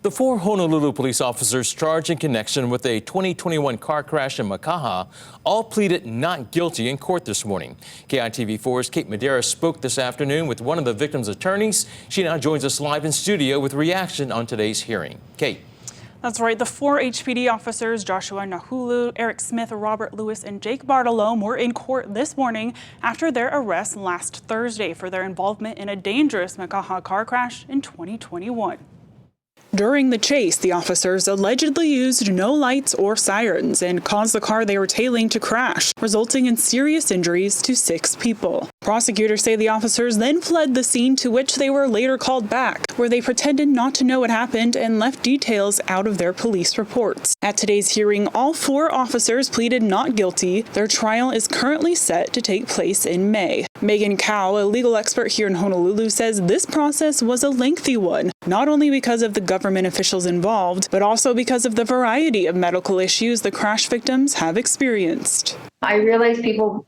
The 4 Honolulu police officers charged in connection with a 2021 car crash in Makaha all pleaded not guilty in court this morning. KITV4's Kate Medeiros spoke this afternoon with one of the victims' attorneys. She now joins us live in studio with reaction on today's hearing. Kate. That's right. The 4 HPD officers, Joshua Nahulu, Eric Smith, Robert Lewis, and Jake Bartolome, were in court this morning after their arrest last Thursday for their involvement in a dangerous Makaha car crash in 2021. During the chase, the officers allegedly used no lights or sirens and caused the car they were tailing to crash, resulting in serious injuries to 6 people. Prosecutors say the officers then fled the scene, to which they were later called back, where they pretended not to know what happened and left details out of their police reports. At today's hearing, all 4 officers pleaded not guilty. Their trial is currently set to take place in May. Megan Cow, a legal expert here in Honolulu, says this process was a lengthy one, not only because of the government officials involved, but also because of the variety of medical issues the crash victims have experienced. I realize people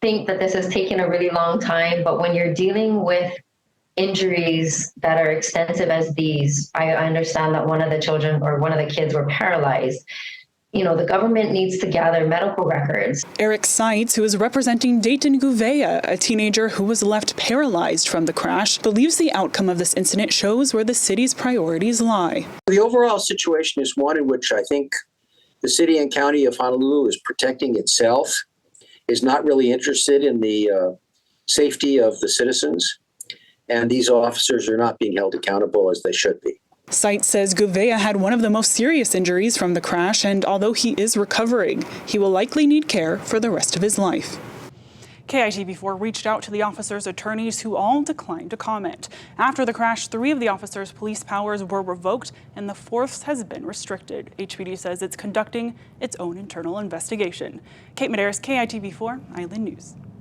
think that this has taken a really long time, but when you're dealing with injuries that are extensive as these, I understand that one of the children or one of the kids were paralyzed. You know, the government needs to gather medical records. Eric Seitz, who is representing Dayton Gouveia, a teenager who was left paralyzed from the crash, believes the outcome of this incident shows where the city's priorities lie. The overall situation is one in which I think the city and county of Honolulu is protecting itself, is not really interested in the safety of the citizens, and these officers are not being held accountable as they should be. Seitz says Gouveia had one of the most serious injuries from the crash, and although he is recovering, he will likely need care for the rest of his life. KITV4 reached out to the officers' attorneys, who all declined to comment. After the crash, 3 of the officers' police powers were revoked and the 4th has been restricted. HPD says it's conducting its own internal investigation. Kate Medeiros, KITV4 Island News.